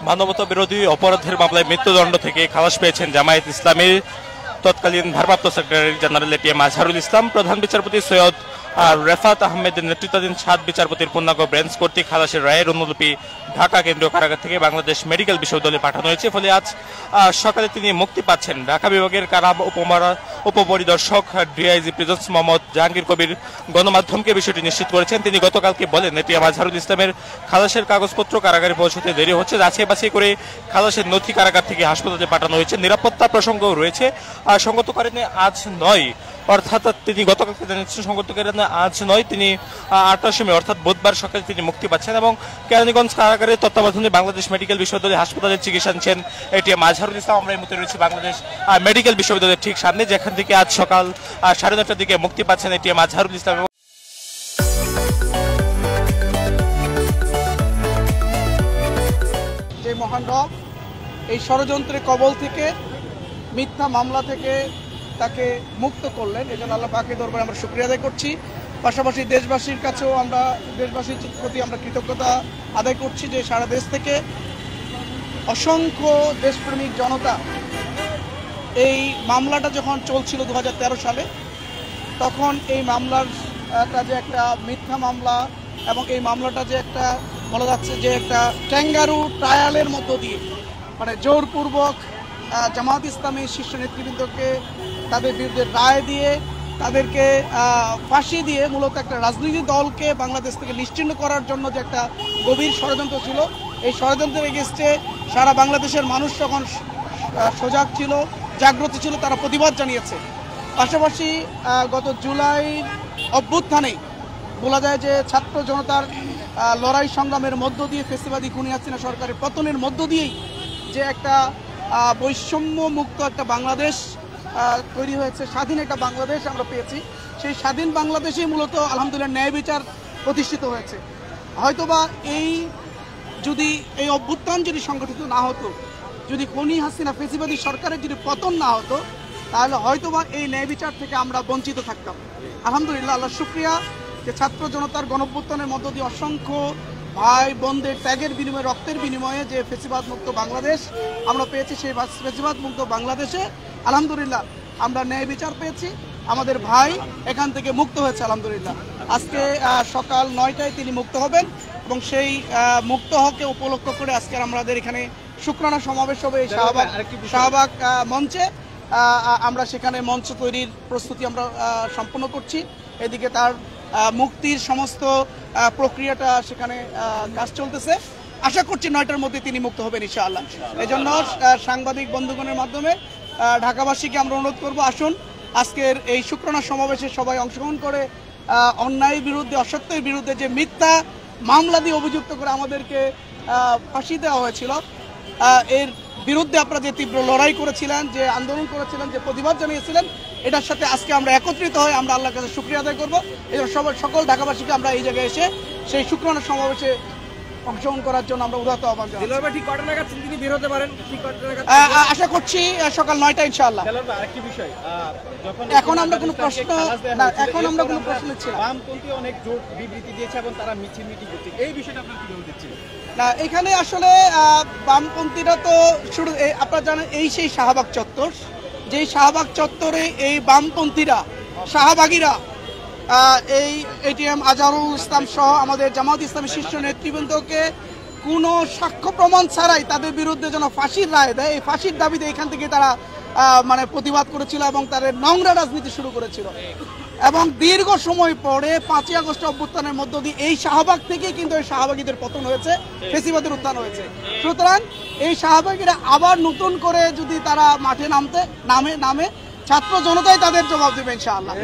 মানবতা বিরোধী অপরাধের মামলায় মৃত্যুদণ্ড থেকে খালাস পেয়েছেন জামায়াত ইসলামীর তৎকালীন ভারপ্রাপ্ত secretary general ATM Azharul Islam. প্রধান বিচারপতি সৈয়দ রেফাত আহমেদের নেতৃত্বাধীন 7 বিচারপতির পূর্ণাঙ্গ বেঞ্চ কর্তৃক খালাসের রায়ের অনুলিপি ঢাকা কেন্দ্রীয় কারাগার থেকে বাংলাদেশ মেডিকেল বিশ্ববিদ্যালয়ে পাঠানো হয়েছে। ফলে আজ সকালে তিনি মুক্তি পাচ্ছেন। ঢাকা বিভাগের কারা উপপরিদর্শক ডিআইজি প্রিজন্স মোহাম্মদ জাহাঙ্গীর কবির গণমাধ্যমকে বিষয়টি নিশ্চিত করেছেন। তিনি গতকালকে বলেন, এটিএম আজহারুল ইসলামের খালাসের কাগজপত্র কারাগারে পৌঁছতে দেরি হচ্ছে। যাচাই বাছাই করে খালাসের নথি কারাগার থেকে হাসপাতালে পাঠানো হয়েছে। নিরাপত্তা প্রসঙ্গও রয়েছে। সঙ্গত কারণে আজ নয়, অর্থাৎ তিনি গতকালকে জানিয়েছেন সঙ্গত কারণে আজ নয়, তিনি 8টার মে অর্থাৎ বুধবার সকালে তিনি মুক্তি পাচ্ছেন এবং কেরানীগঞ্জ কারাগারের তত্ত্বাবধানে বাংলাদেশ মেডিকেল বিশ্ববিদ্যালয় হাসপাতালে চিকিৎসা নিচ্ছেন এটিএম আজহারুল ইসলাম। আমরা এই মুহূর্তে রয়েছি বাংলাদেশ মেডিকেল বিশ্ববিদ্যালয়ের ঠিক সামনে, যেখান থেকে আজ সকাল 9:30টার দিকে মুক্তি পাচ্ছেন এটিএম আজহারুল ইসলাম। যে মহান রব এই ষড়যন্ত্রের কবল থেকে, মিথ্যা মামলা থেকে তাকে মুক্ত করলেন, এজন্য আল্লাহ পাকের দরবারে আমরা শুকরিয়া আদায় করছি। পাশাপাশি দেশবাসীর কাছেও দেশবাসীর প্রতি আমরা কৃতজ্ঞতা আদায় করছি যে সারা দেশ থেকে অসংখ্য দেশপ্রেমিক জনতা এই মামলাটা যখন চলছিল 2013 সালে, তখন এই মামলাটা যে একটা মিথ্যা মামলা এবং এই মামলাটা যে একটা বলা যাচ্ছে যে একটা ক্যাঙ্গারু ট্রায়ালের মধ্য দিয়ে, মানে জোরপূর্বক জামায়াত ইসলামী শীর্ষ নেতৃবৃন্দকে তাদের বিরুদ্ধে রায় দিয়ে তাদেরকে ফাঁসি দিয়ে মূলত একটা রাজনৈতিক দলকে বাংলাদেশ থেকে নিশ্চিহ্ন করার জন্য যে একটা গভীর ষড়যন্ত্র ছিল, এই ষড়যন্ত্রের এগেইনস্টে সারা বাংলাদেশের মানুষ তখন সজাগ ছিল, জাগ্রত ছিল, তারা প্রতিবাদ জানিয়েছে। পাশাপাশি গত জুলাই অভ্যুত্থানে বলা যায় যে ছাত্র জনতার লড়াই সংগ্রামের মধ্য দিয়ে, ফেসিবাদী খুনি হাসিনা সরকারের পতনের মধ্য দিয়েই যে একটা বৈষম্য মুক্ত একটা বাংলাদেশ তৈরি হয়েছে, স্বাধীন একটা বাংলাদেশ আমরা পেয়েছি। সেই স্বাধীন বাংলাদেশেই মূলত আলহামদুলিল্লাহ ন্যায় বিচার প্রতিষ্ঠিত হয়েছে। হয়তোবা এই অভ্যুত্থান যদি সংগঠিত না হতো, যদি খুনি হাসিনা ফেসিবাদী সরকারের যদি পতন না হতো, তাহলে হয়তোবা এই ন্যায় বিচার থেকে আমরা বঞ্চিত থাকতাম। আলহামদুলিল্লাহ, আল্লাহ শুকরিয়া যে ছাত্র জনতার গণঅভ্যুত্থানের মধ্য দিয়ে অসংখ্য ভাই বোনদের ত্যাগের বিনিময়ে, রক্তের বিনিময়ে যে ফেসিবাদ মুক্ত বাংলাদেশ আমরা পেয়েছি, সেই ফেসিবাদ মুক্ত বাংলাদেশে আলহামদুলিল্লাহ আমরা ন্যায় বিচার পেয়েছি। আমাদের ভাই এখান থেকে মুক্ত হয়েছে আলহামদুলিল্লাহ। আজকে সকাল 9টায় তিনি মুক্ত হবেন এবং সেই মুক্ত হকে উপলক্ষ করে আজকে আমাদের এখানে শুকরানা সমাবেশ হবে এই শাহবাগ মঞ্চে। আমরা সেখানে মঞ্চ তৈরির প্রস্তুতি আমরা সম্পন্ন করছি। এদিকে তার মুক্তির সমস্ত প্রক্রিয়াটা সেখানে কাজ চলতেছে। আশা করছি 9টার মধ্যে তিনি মুক্ত হবেন ইনশাআল্লাহ। এজন্য সাংবাদিক বন্ধুগণের মাধ্যমে ঢাকাবাসীকে আমরা অনুরোধ করব, আসুন আজকের এই শুকরানা সমাবেশে সবাই অংশগ্রহণ করে অন্যায়ের বিরুদ্ধে, অসত্যের বিরুদ্ধে যে মিথ্যা মামলা দিয়ে অভিযুক্ত করে আমাদেরকে ফাঁসি দেওয়া হয়েছিল, এর বিরুদ্ধে আপনারা যে তীব্র লড়াই করেছিলেন, যে আন্দোলন করেছিলেন, যে প্রতিবাদ জানিয়েছিলেন, এটার সাথে আজকে আমরা একত্রিত হয়ে আমরা আল্লাহর কাছে শুকরিয়া আদায় করবো। এই সকল ঢাকাবাসীকে আমরা এই জায়গায় এসে সেই শুকরানা সমাবেশে অংশগ্রহণ করার জন্য আমরা উদাত্ত আহ্বান জানাই। আশা করছি সকাল 9টা ইনশাআল্লাহ। এখন আমরা কোনো প্রশ্ন নিচ্ছি না। এখানে আসলে বামপন্থীরা তো শুরু, আপনারা জানেন এই সেই শাহবাগ চত্বর, যেই শাহবাগ চত্বরে এই বামপন্থীরা, শাহবাগীরা এই এটিএম আজহারুল ইসলাম সহ আমাদের জামায়াত ইসলামী শীর্ষ নেতৃবৃন্দকে কোনো সাক্ষ্য প্রমাণ ছাড়াই তাদের বিরুদ্ধে যেন ফাঁসির রায় দেয়, এই ফাঁসির দাবিতে এখান থেকে তারা মানে প্রতিবাদ করেছিল এবং তাদের নোংরা রাজনীতি শুরু করেছিল। এবং দীর্ঘ সময় পরে 5ই আগস্ট অভ্যুত্থানের মধ্য দিয়ে এই শাহবাগ থেকেই কিন্তু এই শাহবাগীদের পতন হয়েছে, ফেসিবাদের উত্থান হয়েছে। সুতরাং এই শাহবাগীরা আবার নতুন করে যদি তারা মাঠে নামে ছাত্র জনতাই তাদের জবাব দেবে ইনশাআল্লাহ।